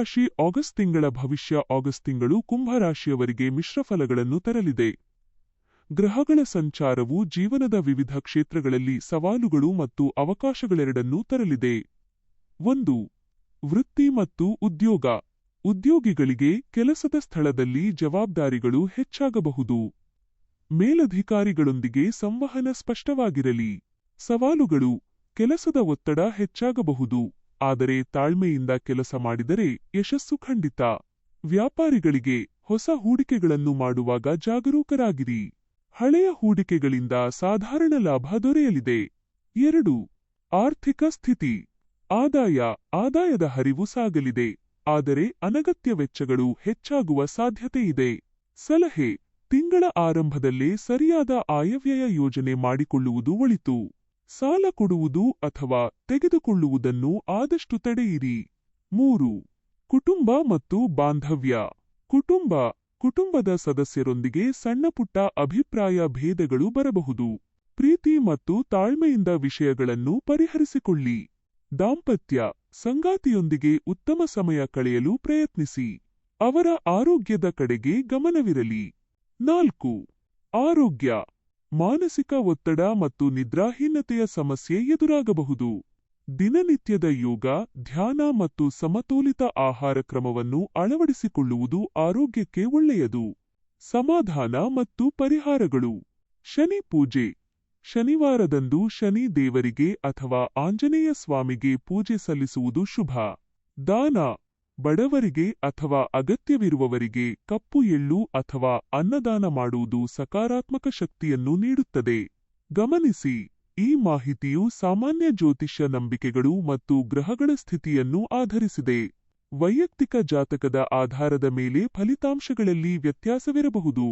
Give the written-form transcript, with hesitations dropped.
ಕುಂಭರಾಶಿ ಆಗಸ್ಟ್ ತಿಂಗಳ ಭವಿಷ್ಯ. ಆಗಸ್ಟ್ ತಿಂಗಳು ಕುಂಭರಾಶಿಯವರಿಗೆ ಮಿಶ್ರ ಫಲಗಳನ್ನು ತರಲಿದೆ. ಗ್ರಹಗಳ ಸಂಚಾರವು ಜೀವನದ ವಿವಿಧ ಕ್ಷೇತ್ರಗಳಲ್ಲಿ ಸವಾಲುಗಳು ಮತ್ತು ಅವಕಾಶಗಳೆರಡನ್ನೂ ತರಲಿದೆ. 1. ವೃತ್ತಿ ಮತ್ತು ಉದ್ಯೋಗ. ಉದ್ಯೋಗಿಗಳಿಗೆ ಕೆಲಸದ ಸ್ಥಳದಲ್ಲಿ ಜವಾಬ್ದಾರಿಗಳು ಹೆಚ್ಚಾಗಬಹುದು. ಮೇಲಧಿಕಾರಿಗಳೊಂದಿಗೆ ಸಂವಹನ ಸ್ಪಷ್ಟವಾಗಿರಲಿ. ಸವಾಲುಗಳು: ಕೆಲಸದ ಒತ್ತಡ ಹೆಚ್ಚಾಗಬಹುದು, ಆದರೆ ತಾಳ್ಮೆಯಿಂದ ಕೆಲಸ ಮಾಡಿದರೆ ಯಶಸ್ಸು ಖಂಡಿತ. ವ್ಯಾಪಾರಿಗಳಿಗೆ ಹೊಸ ಹೂಡಿಕೆಗಳನ್ನು ಮಾಡುವಾಗ ಜಾಗರೂಕರಾಗಿರಿ. ಹಳೆಯ ಹೂಡಿಕೆಗಳಿಂದ ಸಾಧಾರಣ ಲಾಭ ದೊರೆಯಲಿದೆ. 2. ಆರ್ಥಿಕ ಸ್ಥಿತಿ. ಆದಾಯದ ಹರಿವು ಸಾಗಲಿದೆ, ಆದರೆ ಅನಗತ್ಯ ವೆಚ್ಚಗಳು ಹೆಚ್ಚಾಗುವ ಸಾಧ್ಯತೆಯಿದೆ. ಸಲಹೆ: ತಿಂಗಳ ಆರಂಭದಲ್ಲೇ ಸರಿಯಾದ ಆಯವ್ಯಯ ಯೋಜನೆ ಮಾಡಿಕೊಳ್ಳುವುದು ಒಳಿತು. ಸಾಲ ಕೊಡುವುದು ಅಥವಾ ತೆಗೆದುಕೊಳ್ಳುವುದನ್ನು ಆದಷ್ಟು ತಡೆಯಿರಿ. 3. ಕುಟುಂಬ ಮತ್ತು ಬಾಂಧವ್ಯ. ಕುಟುಂಬದ ಸದಸ್ಯರೊಂದಿಗೆ ಸಣ್ಣಪುಟ್ಟ ಅಭಿಪ್ರಾಯ ಭೇದಗಳು ಬರಬಹುದು. ಪ್ರೀತಿ ಮತ್ತು ತಾಳ್ಮೆಯಿಂದ ವಿಷಯಗಳನ್ನು ಪರಿಹರಿಸಿಕೊಳ್ಳಿ. ದಾಂಪತ್ಯ. ಸಂಗಾತಿಯೊಂದಿಗೆ ಉತ್ತಮ ಸಮಯ ಕಳೆಯಲು ಪ್ರಯತ್ನಿಸಿ. ಅವರ ಆರೋಗ್ಯದ ಕಡೆಗೆ ಗಮನವಿರಲಿ. 4. ಆರೋಗ್ಯ. ಮಾನಸಿಕ ಒತ್ತಡ ಮತ್ತು ನಿದ್ರಾಹೀನತೆಯ ಸಮಸ್ಯೆ ಎದುರಾಗಬಹುದು. ದಿನನಿತ್ಯದ ಯೋಗ, ಧ್ಯಾನ ಮತ್ತು ಸಮತೋಲಿತ ಆಹಾರ ಕ್ರಮವನ್ನು ಅಳವಡಿಸಿಕೊಳ್ಳುವುದು ಆರೋಗ್ಯಕ್ಕೆ ಒಳ್ಳೆಯದು. ಸಮಾಧಾನ ಮತ್ತು ಪರಿಹಾರಗಳು. ಶನಿ ಪೂಜೆ. ಶನಿವಾರದಂದು ಶನಿ ದೇವರಿಗೆ ಅಥವಾ ಆಂಜನೇಯ ಸ್ವಾಮಿಗೆ ಪೂಜೆ ಸಲ್ಲಿಸುವುದು ಶುಭ. ದಾನ. ಬಡವರಿಗೆ ಅಥವಾ ಅಗತ್ಯವಿರುವವರಿಗೆ ಕಪ್ಪು ಎಳ್ಳು ಅಥವಾ ಅನ್ನದಾನ ಮಾಡುವುದು ಸಕಾರಾತ್ಮಕ ಶಕ್ತಿಯನ್ನು ನೀಡುತ್ತದೆ. ಗಮನಿಸಿ, ಈ ಮಾಹಿತಿಯು ಸಾಮಾನ್ಯ ಜ್ಯೋತಿಷ್ಯ ನಂಬಿಕೆಗಳು ಮತ್ತು ಗ್ರಹಗಳ ಸ್ಥಿತಿಯನ್ನು ಆಧರಿಸಿದೆ. ವೈಯಕ್ತಿಕ ಜಾತಕದ ಆಧಾರದ ಮೇಲೆ ಫಲಿತಾಂಶಗಳಲ್ಲಿ ವ್ಯತ್ಯಾಸವಿರಬಹುದು.